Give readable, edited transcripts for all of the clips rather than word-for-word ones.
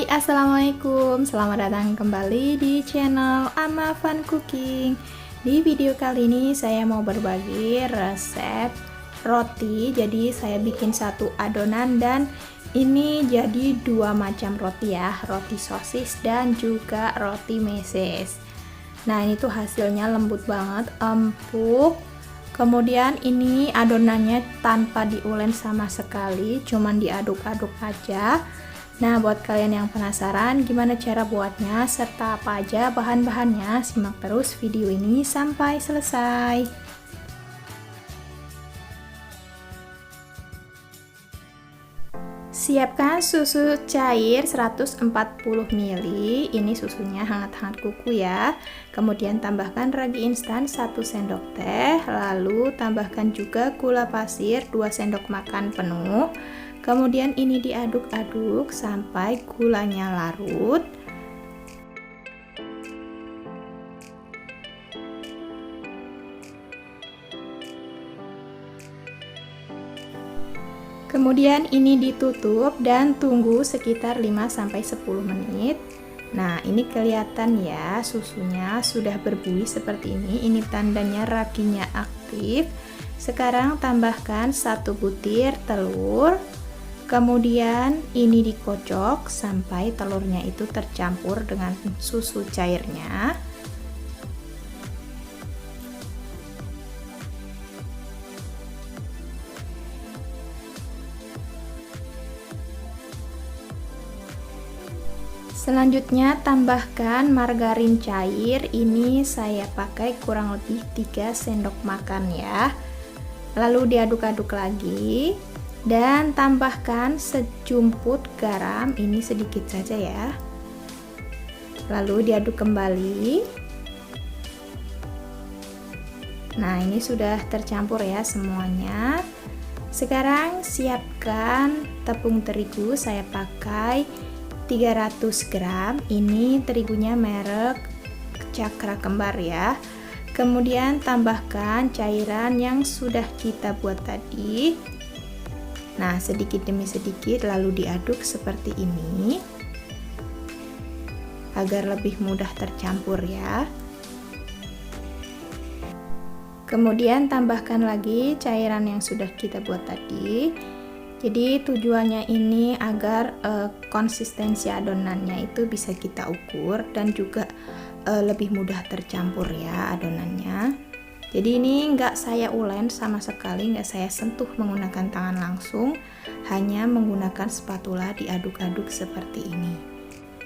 Hai, assalamualaikum. Selamat datang kembali di channel Ama Fun Cooking. Di video kali ini saya mau berbagi resep roti. Jadi saya bikin satu adonan dan ini jadi dua macam roti ya, roti sosis dan juga roti meses. Nah, ini tuh hasilnya lembut banget, empuk. Kemudian ini adonannya tanpa diulen sama sekali, cuman diaduk-aduk aja. Nah, buat kalian yang penasaran gimana cara buatnya serta apa aja bahan-bahannya, simak terus video ini sampai selesai. Siapkan susu cair 140 ml, ini susunya hangat-hangat kuku ya. Kemudian tambahkan ragi instan 1 sendok teh, lalu tambahkan juga gula pasir 2 sendok makan penuh. Kemudian ini diaduk-aduk sampai gulanya larut. Kemudian ini ditutup dan tunggu sekitar 5-10 menit. Nah, ini kelihatan ya susunya sudah berbuih seperti ini. Ini tandanya raginya aktif. Sekarang tambahkan 1 butir telur. Kemudian ini dikocok sampai telurnya itu tercampur dengan susu cairnya. Selanjutnya tambahkan margarin cair. Ini saya pakai kurang lebih 3 sendok makan ya. Lalu diaduk-aduk lagi. Dan tambahkan sejumput garam, ini sedikit saja ya. Lalu diaduk kembali. Nah, ini sudah tercampur ya semuanya. Sekarang siapkan tepung terigu, saya pakai 300 gram. Ini terigunya merek Cakra Kembar ya. Kemudian tambahkan cairan yang sudah kita buat tadi. Nah, sedikit demi sedikit lalu diaduk seperti ini agar lebih mudah tercampur ya. Kemudian tambahkan lagi cairan yang sudah kita buat tadi. Jadi tujuannya ini agar konsistensi adonannya itu bisa kita ukur dan juga lebih mudah tercampur ya adonannya. Jadi ini enggak saya ulen sama sekali, enggak saya sentuh menggunakan tangan langsung, hanya menggunakan spatula diaduk-aduk seperti ini.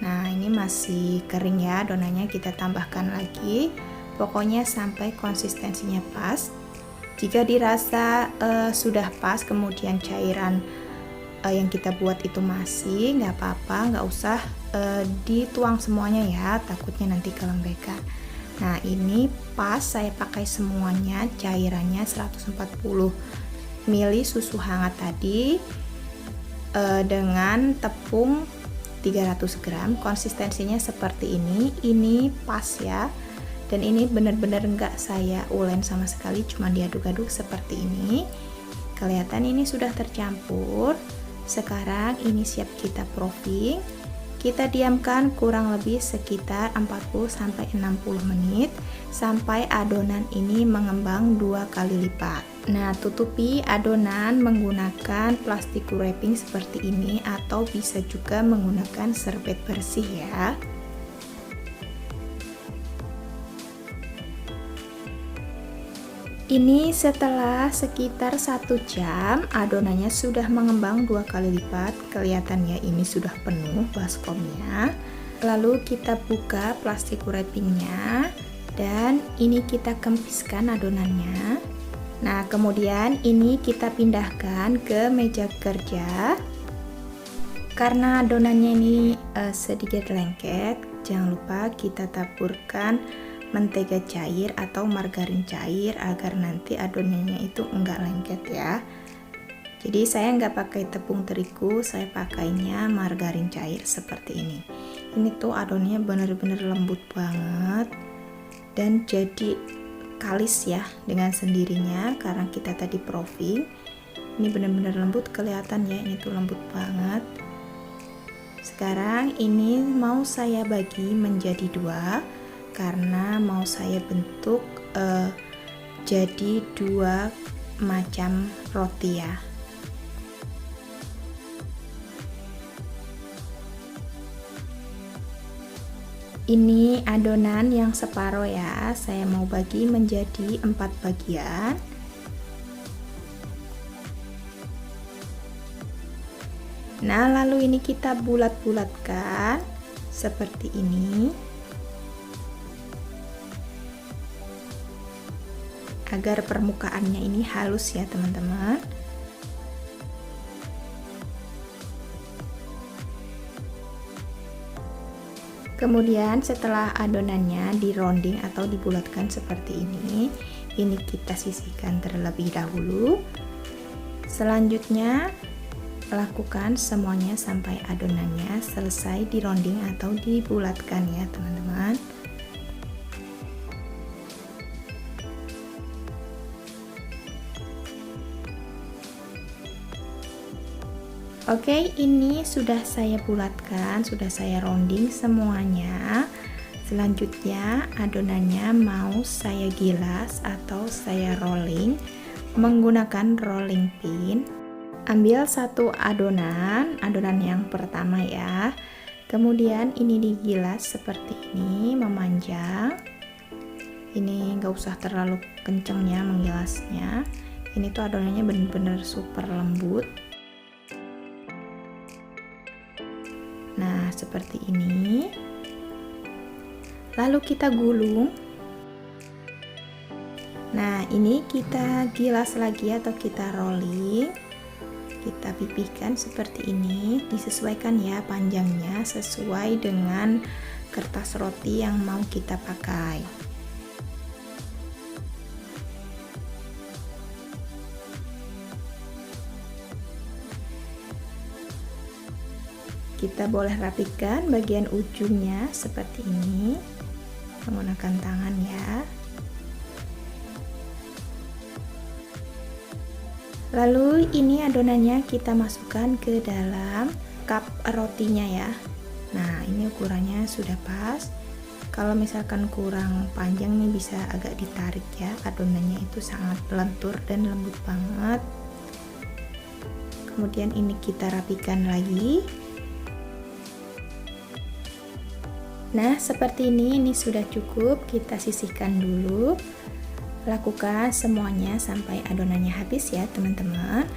Nah, ini masih kering ya adonannya, kita tambahkan lagi. Pokoknya sampai konsistensinya pas. Jika dirasa sudah pas, kemudian cairan yang kita buat itu masih, nggak apa-apa, nggak usah dituang semuanya ya, takutnya nanti kelembekan. Nah, ini pas saya pakai semuanya cairannya 140 ml susu hangat tadi dengan tepung 300 gram. Konsistensinya seperti ini pas ya. Dan ini benar-benar enggak saya ulen sama sekali, cuma diaduk-aduk seperti ini. Kelihatan ini sudah tercampur. Sekarang ini siap kita proofing. Kita diamkan kurang lebih sekitar 40-60 menit sampai adonan ini mengembang 2 kali lipat. Nah, tutupi adonan menggunakan plastik wrapping seperti ini atau bisa juga menggunakan serbet bersih ya. Ini setelah sekitar 1 jam adonannya sudah mengembang 2 kali lipat. Kelihatan ya, ini sudah penuh baskomnya. Lalu kita buka plastik wrappingnya dan ini kita kempiskan adonannya. Nah, kemudian ini kita pindahkan ke meja kerja. Karena adonannya ini sedikit lengket, jangan lupa kita taburkan mentega cair atau margarin cair agar nanti adonannya itu enggak lengket ya. Jadi saya enggak pakai tepung terigu, saya pakainya margarin cair seperti ini. Ini tuh adonannya benar-benar lembut banget dan jadi kalis ya dengan sendirinya karena kita tadi proofing. Ini benar-benar lembut, kelihatan ya, ini tuh lembut banget. Sekarang ini mau saya bagi menjadi dua karena mau saya bentuk jadi dua macam roti ya. Ini adonan yang separuh ya, saya mau bagi menjadi 4 bagian. Nah, lalu ini kita bulat-bulatkan seperti ini agar permukaannya ini halus ya teman-teman. Kemudian setelah adonannya dironding atau dibulatkan seperti ini kita sisihkan terlebih dahulu. Selanjutnya lakukan semuanya sampai adonannya selesai dironding atau dibulatkan ya teman-teman. Oke, ini sudah saya bulatkan, sudah saya rounding semuanya. Selanjutnya adonannya mau saya gilas atau saya rolling menggunakan rolling pin. Ambil satu adonan yang pertama ya. Kemudian ini digilas seperti ini, memanjang. Ini nggak usah terlalu kenceng ya menggilasnya. Ini tuh adonannya bener-bener super lembut. Nah, seperti ini. Lalu kita gulung. Nah, ini kita gilas lagi atau kita rolling. Kita pipihkan seperti ini, disesuaikan ya panjangnya sesuai dengan kertas roti yang mau kita pakai. Kita boleh rapikan bagian ujungnya seperti ini menggunakan tangan ya. Lalu ini adonannya kita masukkan ke dalam cup rotinya ya. Nah, ini ukurannya sudah pas. Kalau misalkan kurang panjang nih bisa agak ditarik ya. Adonannya itu sangat lentur dan lembut banget. Kemudian ini kita rapikan lagi. Nah, seperti ini sudah cukup, kita sisihkan dulu. Lakukan semuanya sampai adonannya habis ya teman-teman.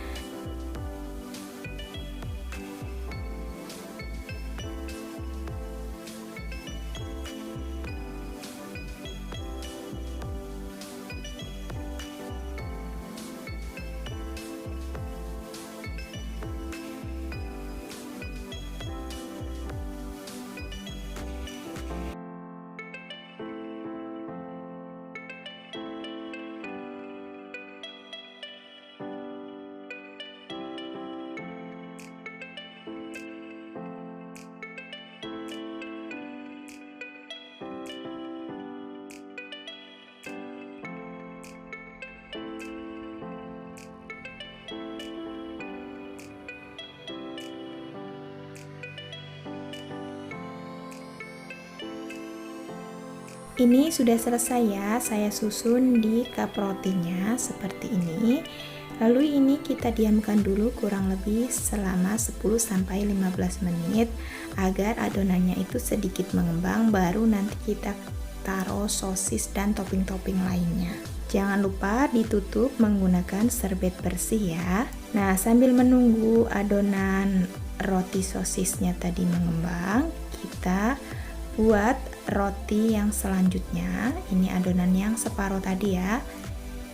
Ini sudah selesai ya, saya susun di cup rotinya seperti ini. Lalu ini kita diamkan dulu kurang lebih selama 10-15 menit agar adonannya itu sedikit mengembang, baru nanti kita taruh sosis dan topping-topping lainnya. Jangan lupa ditutup menggunakan serbet bersih ya. Nah, sambil menunggu adonan roti sosisnya tadi mengembang, kita buat roti yang selanjutnya. Ini adonan yang separuh tadi ya,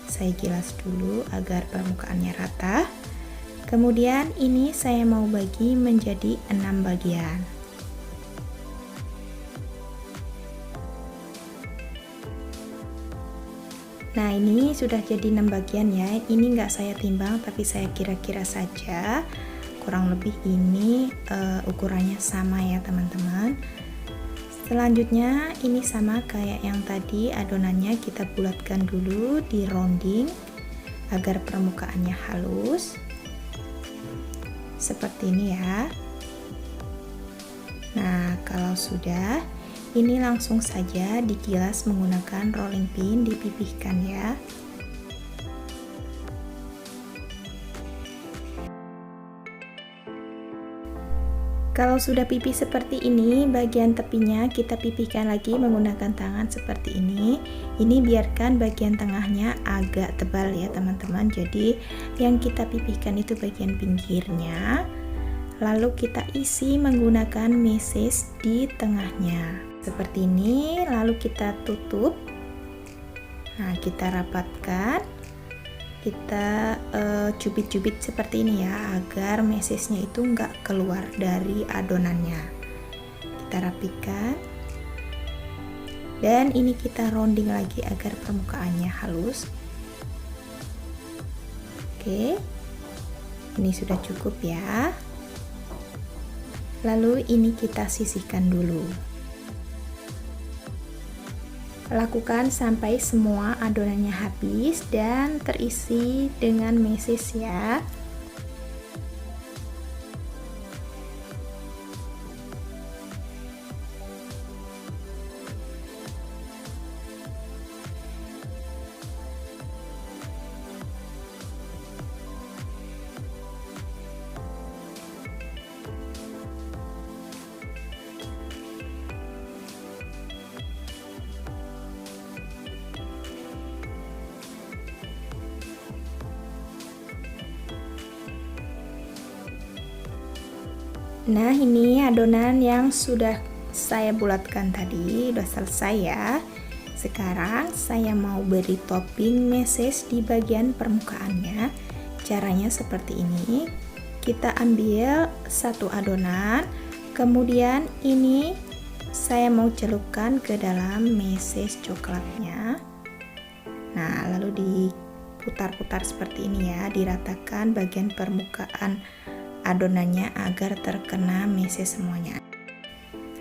saya gilas dulu agar permukaannya rata. Kemudian ini saya mau bagi menjadi 6 bagian. Nah, ini sudah jadi 6 bagian ya. Ini enggak saya timbang tapi saya kira-kira saja, kurang lebih ini ukurannya sama ya teman-teman. Selanjutnya ini sama kayak yang tadi, adonannya kita bulatkan dulu, di rounding agar permukaannya halus seperti ini ya. Nah, kalau sudah, ini langsung saja digilas menggunakan rolling pin, dipipihkan ya. Kalau sudah pipih seperti ini, bagian tepinya kita pipihkan lagi menggunakan tangan seperti ini. Ini biarkan bagian tengahnya agak tebal ya teman-teman. Jadi yang kita pipihkan itu bagian pinggirnya. Lalu kita isi menggunakan meses di tengahnya. Seperti ini, lalu kita tutup. Nah, kita rapatkan. Kita cubit-cubit seperti ini ya, agar mesesnya itu enggak keluar dari adonannya. Kita rapikan, dan ini kita rounding lagi agar permukaannya halus. Oke, ini sudah cukup ya. Lalu ini kita sisihkan dulu. Lakukan sampai semua adonannya habis dan terisi dengan meses ya. Nah, ini adonan yang sudah saya bulatkan tadi udah selesai ya. Sekarang saya mau beri topping meses di bagian permukaannya. Caranya seperti ini. Kita ambil satu adonan, kemudian ini saya mau celupkan ke dalam meses coklatnya. Nah, lalu diputar-putar seperti ini ya, diratakan bagian permukaan adonannya agar terkena meses semuanya.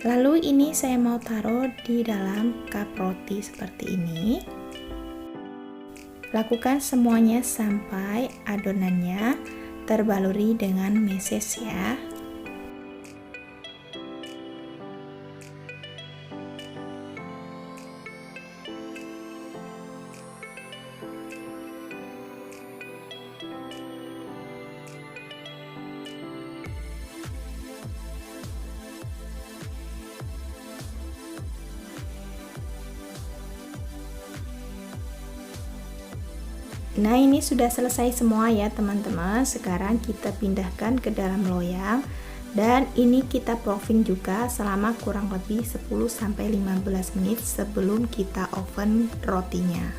Lalu ini saya mau taruh di dalam cup roti seperti ini. Lakukan semuanya sampai adonannya terbaluri dengan meses ya. Nah, ini sudah selesai semua ya teman-teman. Sekarang kita pindahkan ke dalam loyang, dan ini kita proofing juga selama kurang lebih 10-15 menit sebelum kita oven rotinya.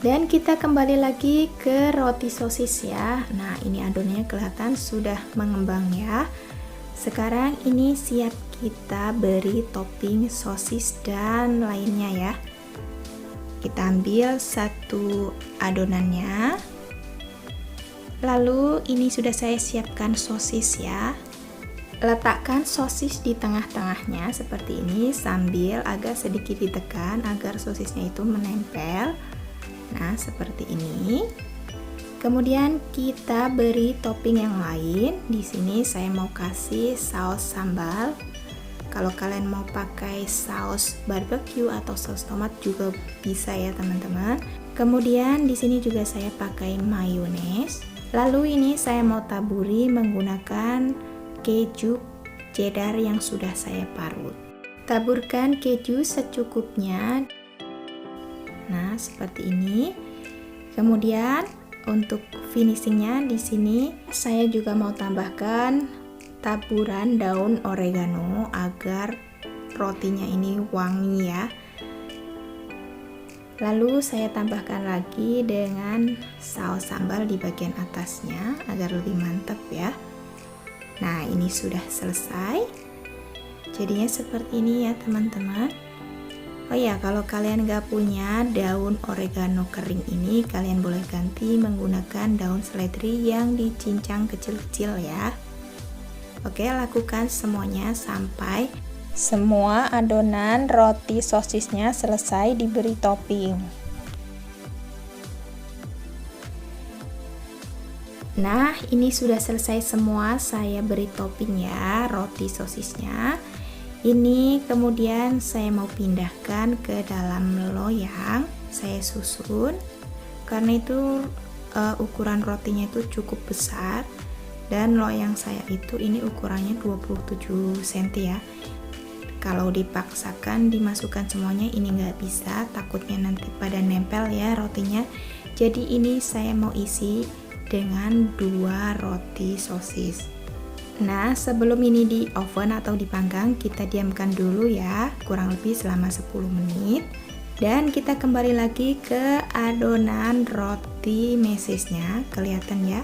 Dan kita kembali lagi ke roti sosis ya. Nah, ini adonannya kelihatan sudah mengembang ya. Sekarang ini siap kita beri topping sosis dan lainnya ya. Kita ambil satu adonannya, lalu ini sudah saya siapkan sosis ya. Letakkan sosis di tengah-tengahnya seperti ini sambil agak sedikit ditekan agar sosisnya itu menempel. Nah, seperti ini. Kemudian kita beri topping yang lain. Di sini saya mau kasih saus sambal. Kalau kalian mau pakai saus barbecue atau saus tomat juga bisa ya teman-teman. Kemudian di sini juga saya pakai mayones. Lalu ini saya mau taburi menggunakan keju cheddar yang sudah saya parut. Taburkan keju secukupnya. Nah, seperti ini. Kemudian untuk finishingnya di sini saya juga mau tambahkan taburan daun oregano agar rotinya ini wangi ya. Lalu saya tambahkan lagi dengan saus sambal di bagian atasnya agar lebih mantap ya. Nah, ini sudah selesai. Jadinya seperti ini ya teman-teman. Oh ya, kalau kalian nggak punya daun oregano kering ini, kalian boleh ganti menggunakan daun seledri yang dicincang kecil-kecil ya. Oke, lakukan semuanya sampai semua adonan roti sosisnya selesai diberi topping. Nah, ini sudah selesai semua, saya beri topping ya, roti sosisnya. Ini kemudian saya mau pindahkan ke dalam loyang, saya susun. Karena itu ukuran rotinya itu cukup besar, dan loyang saya itu ini ukurannya 27 cm ya. Kalau dipaksakan dimasukkan semuanya ini nggak bisa, takutnya nanti pada nempel ya rotinya. Jadi ini saya mau isi dengan 2 roti sosis. Nah, sebelum ini di oven atau dipanggang, kita diamkan dulu ya, kurang lebih selama 10 menit. Dan kita kembali lagi ke adonan roti mesesnya, kelihatan ya.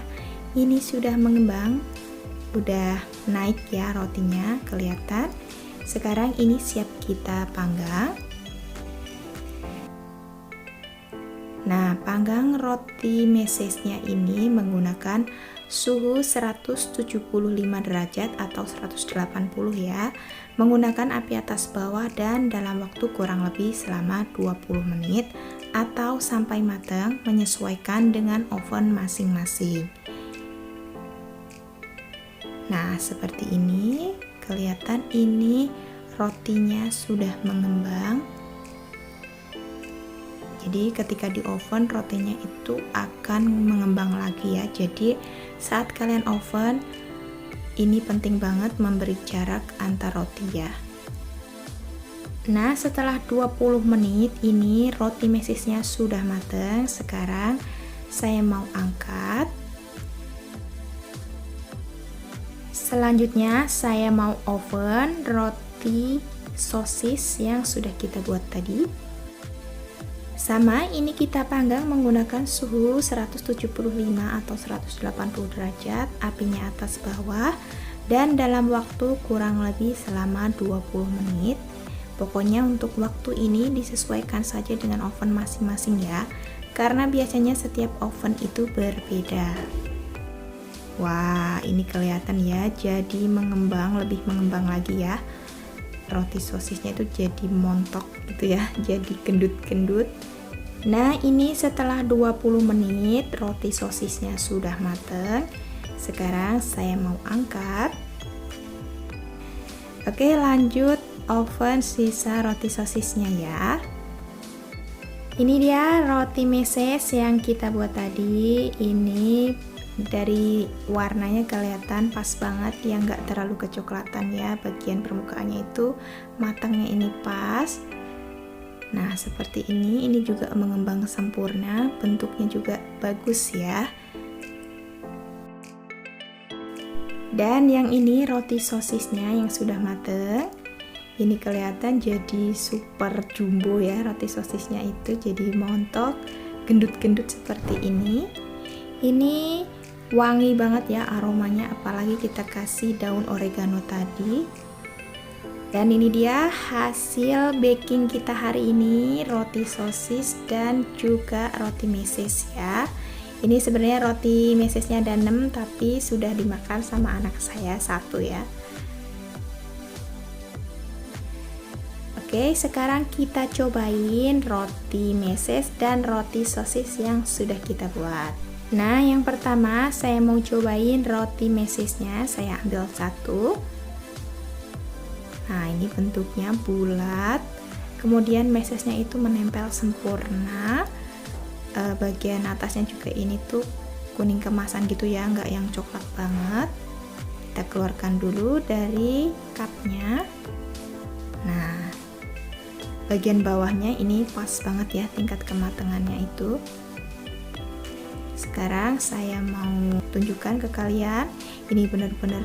Ini sudah mengembang, udah naik ya rotinya, kelihatan. Sekarang ini siap kita panggang. Nah, panggang roti mesesnya ini menggunakan suhu 175 derajat atau 180 ya. Menggunakan api atas bawah dan dalam waktu kurang lebih selama 20 menit atau sampai matang, menyesuaikan dengan oven masing-masing. Nah, seperti ini, kelihatan ini rotinya sudah mengembang. Jadi ketika di oven rotinya itu akan mengembang lagi ya. Jadi saat kalian oven ini penting banget memberi jarak antar roti ya. Nah, setelah 20 menit ini roti mesesnya sudah matang. Sekarang saya mau angkat. Selanjutnya saya mau oven roti sosis yang sudah kita buat tadi. Sama, ini kita panggang menggunakan suhu 175 atau 180 derajat, apinya atas bawah, dan dalam waktu kurang lebih selama 20 menit. Pokoknya untuk waktu ini disesuaikan saja dengan oven masing-masing ya, karena biasanya setiap oven itu berbeda. Wah, ini kelihatan ya, jadi mengembang, lebih mengembang lagi ya. Roti sosisnya itu jadi montok gitu ya, jadi gendut-gendut. Nah, ini setelah 20 menit roti sosisnya sudah matang. Sekarang saya mau angkat. Oke, lanjut oven sisa roti sosisnya ya. Ini dia roti meses yang kita buat tadi. Ini dari warnanya kelihatan pas banget ya, nggak terlalu kecoklatan ya, bagian permukaannya itu matangnya ini pas. Nah, seperti ini juga mengembang sempurna, bentuknya juga bagus ya. Dan yang ini roti sosisnya yang sudah mateng. Ini kelihatan jadi super jumbo ya, roti sosisnya itu jadi montok, gendut-gendut seperti ini. Ini wangi banget ya aromanya, apalagi kita kasih daun oregano tadi. Dan ini dia hasil baking kita hari ini, roti sosis dan juga roti meses ya. Ini sebenarnya roti mesesnya ada 6, tapi sudah dimakan sama anak saya 1 ya. Oke, sekarang kita cobain roti meses dan roti sosis yang sudah kita buat. Nah, yang pertama saya mau cobain roti mesesnya, saya ambil 1. Nah, ini bentuknya bulat, kemudian mesesnya itu menempel sempurna. Bagian atasnya juga ini tuh kuning kemasan gitu ya, nggak yang coklat banget. Kita keluarkan dulu dari cupnya. Nah, bagian bawahnya ini pas banget ya tingkat kematangannya itu. Sekarang saya mau tunjukkan ke kalian, ini benar-benar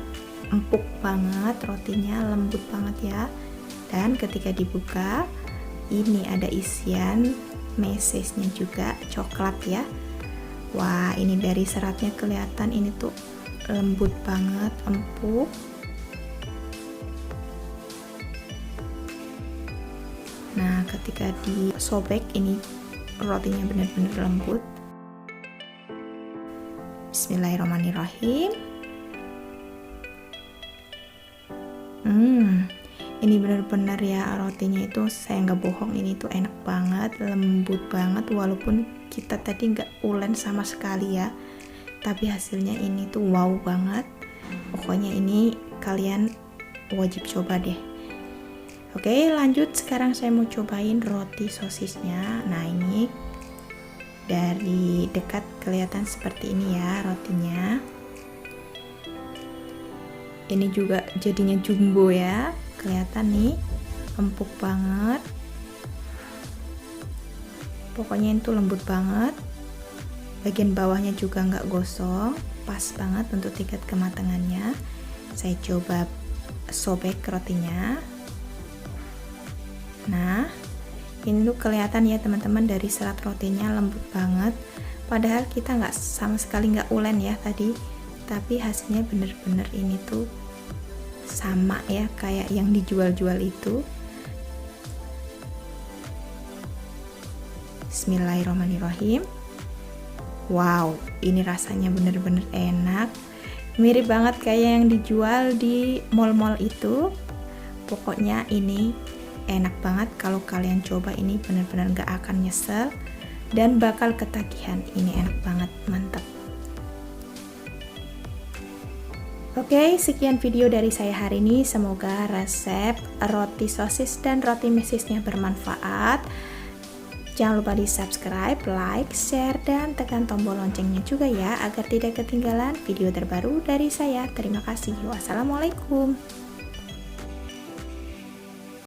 empuk banget, rotinya lembut banget ya. Dan ketika dibuka, ini ada isian mesesnya juga coklat ya. Wah, ini dari seratnya kelihatan ini tuh lembut banget, empuk. Nah, ketika disobek ini rotinya benar-benar lembut. Bismillahirrahmanirrahim. Ini benar-benar ya rotinya itu, saya nggak bohong, ini tuh enak banget, lembut banget, walaupun kita tadi nggak ulen sama sekali ya. tapi hasilnya ini tuh wow banget. Pokoknya ini kalian wajib coba deh. Oke, lanjut. Sekarang saya mau cobain roti sosisnya. Nah, ini dari dekat kelihatan seperti ini ya rotinya. Ini juga jadinya jumbo ya, kelihatan nih, empuk banget. Pokoknya itu lembut banget. Bagian bawahnya juga nggak gosong, pas banget untuk tingkat kematangannya. Saya coba sobek rotinya. Nah, ini tuh kelihatan ya teman-teman, dari serat rotinya lembut banget. Padahal kita nggak sama sekali nggak ulen ya tadi, tapi hasilnya bener-bener ini tuh sama ya kayak yang dijual-jual itu. Bismillahirrahmanirrahim. Wow, ini rasanya bener-bener enak, mirip banget kayak yang dijual di mall-mall itu. Pokoknya ini enak banget, kalau kalian coba ini bener-bener gak akan nyesel dan bakal ketagihan. Ini enak banget, mantap. Oke, sekian video dari saya hari ini. Semoga resep roti sosis dan roti mesisnya bermanfaat. Jangan lupa di subscribe, like, share, dan tekan tombol loncengnya juga ya, agar tidak ketinggalan video terbaru dari saya. Terima kasih. Wassalamualaikum.